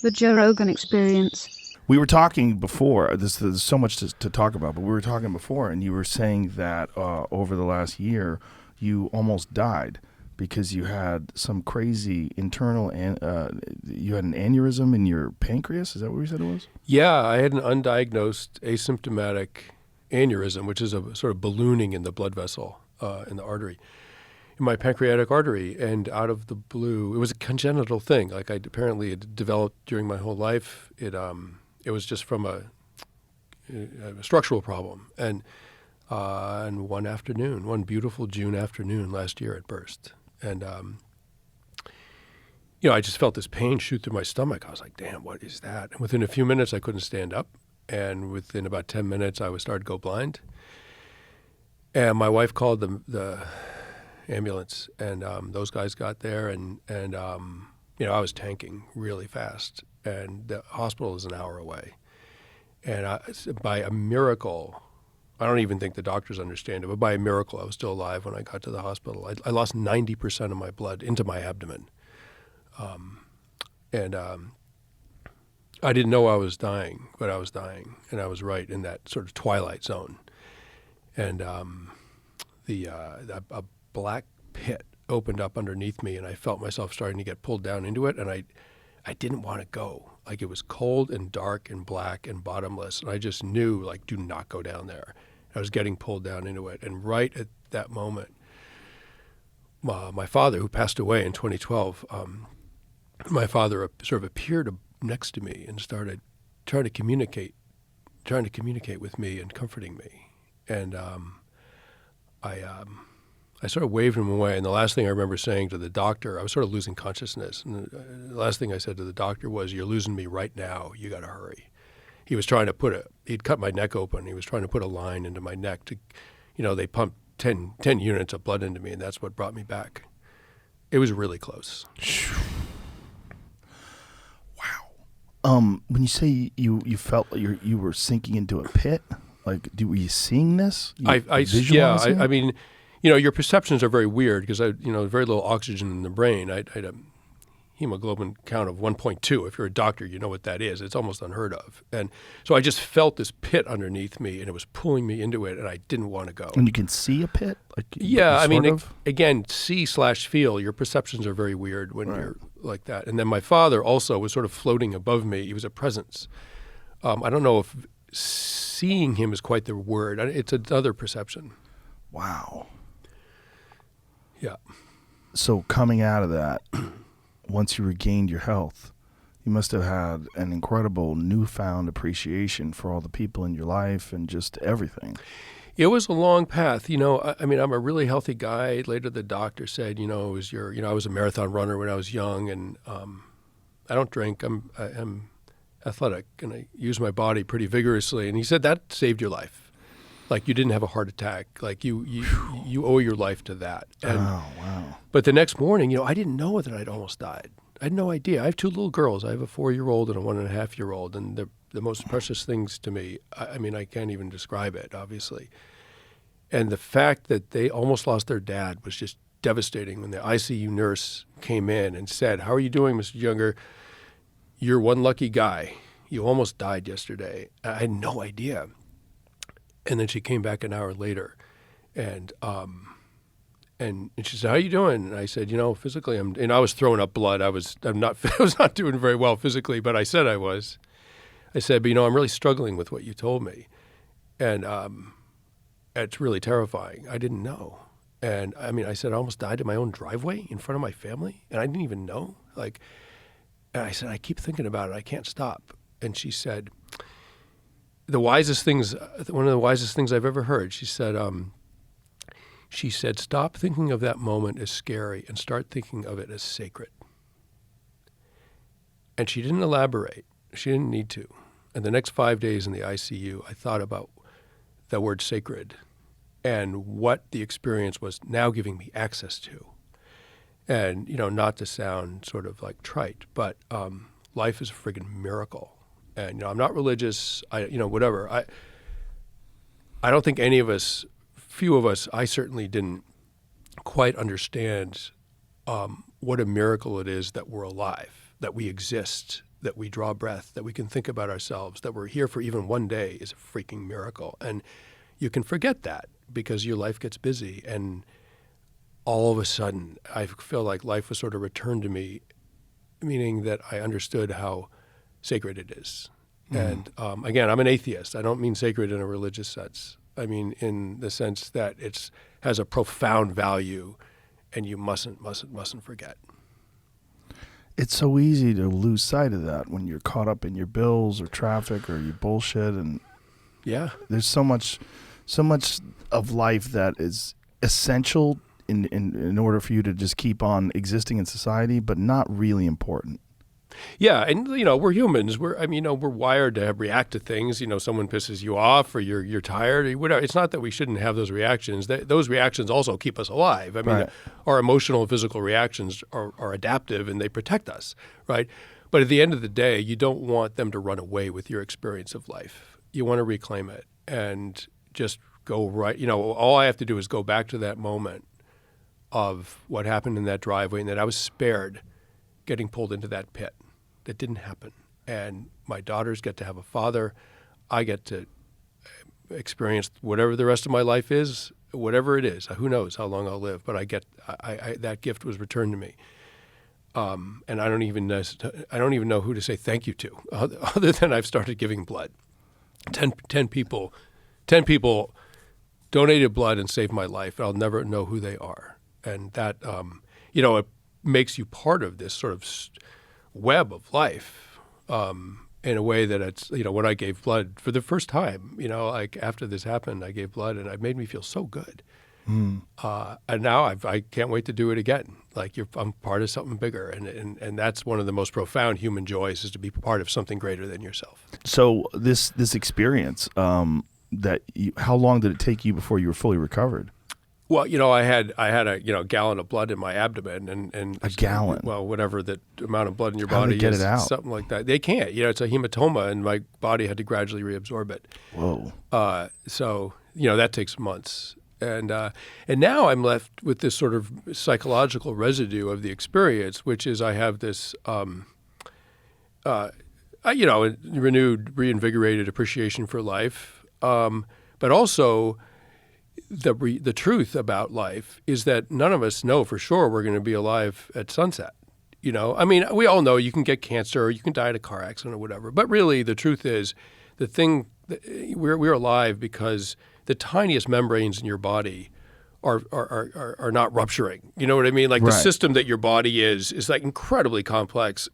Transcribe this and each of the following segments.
The Joe Rogan Experience. We were talking before, there's so much to talk about, but we were talking before, and you were saying that over the last year, you almost died because you had some crazy internal, you had an aneurysm in your pancreas? Is that what you said it was? Yeah, I had an undiagnosed asymptomatic aneurysm, which is a sort of ballooning in the blood vessel, in the artery, in my pancreatic artery. And out of the blue, it was a congenital thing. Like I apparently had developed during my whole life. It was just from a structural problem. And one beautiful June afternoon last year, it burst. And, I just felt this pain shoot through my stomach. I was like, damn, what is that? And within a few minutes, I couldn't stand up. And within about 10 minutes, I was starting to go blind. And my wife called the ambulance, and those guys got there, and I was tanking really fast. And the hospital is an hour away. And by a miracle, I don't even think the doctors understand it, but by a miracle, I was still alive when I got to the hospital. I lost 90% of my blood into my abdomen. I didn't know I was dying, but I was dying, and I was right in that sort of twilight zone. And a black pit opened up underneath me, and I felt myself starting to get pulled down into it, and I didn't want to go. Like, it was cold and dark and black and bottomless, and I just knew, like, do not go down there. I was getting pulled down into it, and right at that moment, my father, who passed away in 2012, my father sort of appeared next to me and started trying to communicate with me and comforting me. And I sort of waved him away. And the last thing I remember saying to the doctor, I was sort of losing consciousness. And the last thing I said to the doctor was, "You're losing me right now. You got to hurry." He was trying to he'd cut my neck open. He was trying to put a line into my neck to, they pumped 10 units of blood into me, and that's what brought me back. It was really close. Wow. When you say you felt like you were sinking into a pit, like, were you seeing this? I mean, your perceptions are very weird because very little oxygen in the brain. I had a hemoglobin count of 1.2. If you're a doctor, you know what that is. It's almost unheard of. And so I just felt this pit underneath me, and it was pulling me into it, and I didn't want to go. And you can see a pit? Again, see/feel, your perceptions are very weird when you're like that. And then my father also was sort of floating above me. He was a presence. I don't know if seeing him is quite the word. It's another perception. Wow. Yeah. So coming out of that, once you regained your health, you must have had an incredible newfound appreciation for all the people in your life and just everything. It was a long path. I'm a really healthy guy. Later, the doctor said, I was a marathon runner when I was young, and I don't drink. I'm athletic, and I use my body pretty vigorously. And he said, that saved your life. Like, you didn't have a heart attack. Like, you owe your life to that. And, oh, wow. But the next morning, I didn't know that I'd almost died. I had no idea. I have two little girls. I have a 4-year-old and a 1.5-year-old, and they're the most precious things to me. I can't even describe it, obviously. And the fact that they almost lost their dad was just devastating when the ICU nurse came in and said, "How are you doing, Mr. Junger? You're one lucky guy. You almost died yesterday." I had no idea. And then she came back an hour later, and she said, "How are you doing?" And I said, physically, I was throwing up blood. I was not doing very well physically, but I said I was. I said, "But I'm really struggling with what you told me, and it's really terrifying. I didn't know." And I said, "I almost died in my own driveway in front of my family, and I didn't even know." And I said, "I keep thinking about it. I can't stop." And she said, one of the wisest things I've ever heard. She said, "Stop thinking of that moment as scary and start thinking of it as sacred." And she didn't elaborate. She didn't need to. And the next 5 days in the ICU, I thought about the word sacred and what the experience was now giving me access to. And, not to sound sort of like trite, but life is a friggin' miracle. And, I'm not religious, whatever. I don't think few of us, I certainly didn't quite understand what a miracle it is that we're alive, that we exist, that we draw breath, that we can think about ourselves, that we're here for even one day is a freaking miracle. And you can forget that because your life gets busy. And all of a sudden, I feel like life was sort of returned to me, meaning that I understood how sacred it is. And again, I'm an atheist. I don't mean sacred in a religious sense. I mean in the sense that it has a profound value, and you mustn't forget. It's so easy to lose sight of that when you're caught up in your bills or traffic or your bullshit, and Yeah. there's so much of life that is essential in order for you to just keep on existing in society, but not really important. Yeah, and we're humans. We're wired to react to things. Someone pisses you off, or you're tired, or whatever. It's not that we shouldn't have those reactions. Those reactions also keep us alive. I mean, Right. Our emotional and physical reactions are adaptive, and they protect us, right? But at the end of the day, you don't want them to run away with your experience of life. You want to reclaim it and just go right. All I have to do is go back to that moment of what happened in that driveway, and that I was spared getting pulled into that pit. That didn't happen. And my daughters get to have a father. I get to experience whatever the rest of my life is, whatever it is. Who knows how long I'll live, but I that gift was returned to me. And I don't even know who to say thank you to, other than I've started giving blood. 10 people donated blood and saved my life. I'll never know who they are. And that, it makes you part of this sort of web of life in a way that it's, when I gave blood for the first time, like after this happened, I gave blood, and it made me feel so good. And now I can't wait to do it again. Like I'm part of something bigger, and that's one of the most profound human joys, is to be part of something greater than yourself. So this experience, how long did it take you before you were fully recovered? Well, I had a gallon of blood in my abdomen, and A gallon? Well, whatever the amount of blood in your How do body they get is, it out? something like that. They can't. It's a hematoma, and my body had to gradually reabsorb it. Whoa. So that takes months, and now I'm left with this sort of psychological residue of the experience, which is I have this renewed, reinvigorated appreciation for life, but also the truth about life is that none of us know for sure we're going to be alive at sunset. We all know you can get cancer or you can die in a car accident or whatever. But really, the truth is, we're alive because the tiniest membranes in your body are not rupturing. You know what I mean? Like Right. The system that your body is like incredibly complex.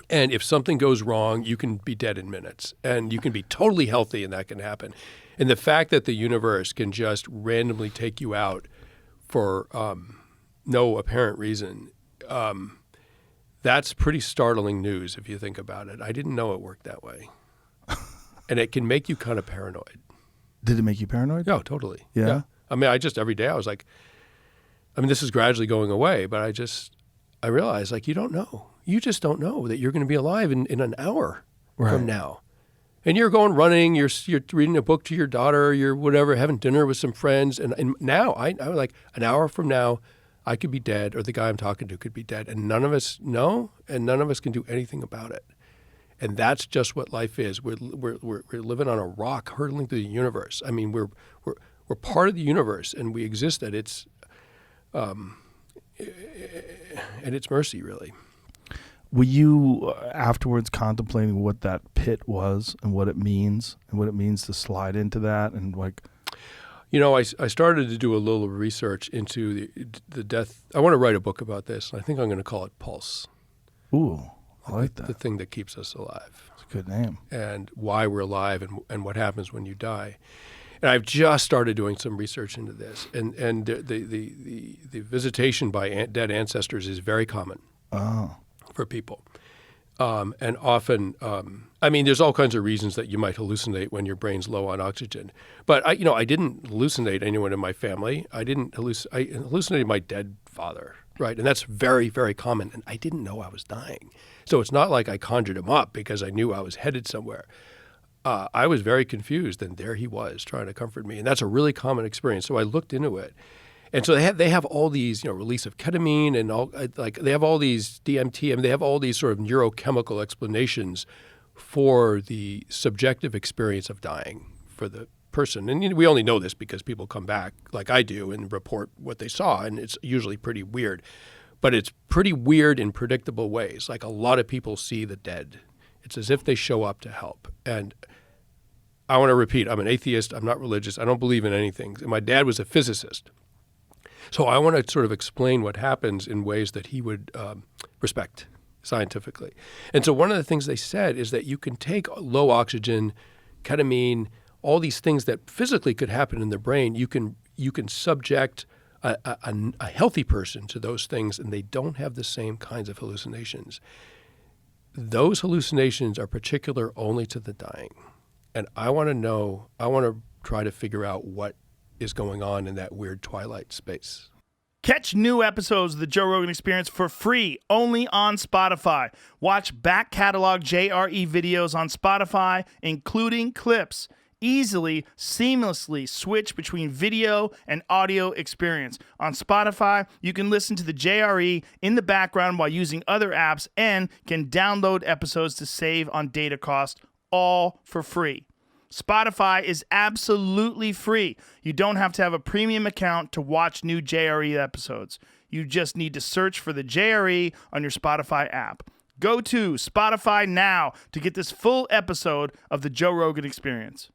And if something goes wrong, you can be dead in minutes, and you can be totally healthy, and that can happen. And the fact that the universe can just randomly take you out for no apparent reason, that's pretty startling news if you think about it. I didn't know it worked that way. And it can make you kind of paranoid. Did it make you paranoid? No, totally. Yeah? Every day I was like, this is gradually going away, but I realized, you don't know. You just don't know that you're going to be alive in an hour from now. And you're going running, you're reading a book to your daughter, you're whatever, having dinner with some friends. And now, I was like, an hour from now, I could be dead, or the guy I'm talking to could be dead. And none of us know, and none of us can do anything about it. And that's just what life is. We're living on a rock hurtling through the universe. We're part of the universe, and we exist at its mercy, really. Were you afterwards contemplating what that pit was and what it means to slide into that and like? I started to do a little research into the death. I want to write a book about this. I think I'm going to call it Pulse. Ooh, I like that. The thing that keeps us alive. It's a good name. And why we're alive and what happens when you die. And I've just started doing some research into this. And the visitation by dead ancestors is very common. Oh. For people. And often, there's all kinds of reasons that you might hallucinate when your brain's low on oxygen. But I didn't hallucinate anyone in my family. I hallucinated my dead father, right? And that's very, very common. And I didn't know I was dying. So it's not like I conjured him up because I knew I was headed somewhere. I was very confused, and there he was trying to comfort me. And that's a really common experience. So I looked into it. And so they have all these, release of ketamine and all, like they have all these DMT, and they have all these sort of neurochemical explanations for the subjective experience of dying for the person. And we only know this because people come back, like I do, and report what they saw, and it's usually pretty weird. But it's pretty weird in predictable ways. Like a lot of people see the dead. It's as if they show up to help. And I want to repeat, I'm an atheist. I'm not religious. I don't believe in anything. And my dad was a physicist. So I want to sort of explain what happens in ways that he would respect scientifically. And so one of the things they said is that you can take low oxygen, ketamine, all these things that physically could happen in the brain. You can subject a healthy person to those things, and they don't have the same kinds of hallucinations. Those hallucinations are particular only to the dying. And I want to try to figure out what is going on in that weird twilight space. Catch new episodes of The Joe Rogan Experience for free only on Spotify. Watch back catalog JRE videos on Spotify, including clips. Easily, seamlessly switch between video and audio experience. On Spotify, you can listen to the JRE in the background while using other apps and can download episodes to save on data cost, all for free. Spotify is absolutely free. You don't have to have a premium account to watch new JRE episodes. You just need to search for the JRE on your Spotify app. Go to Spotify now to get this full episode of The Joe Rogan Experience.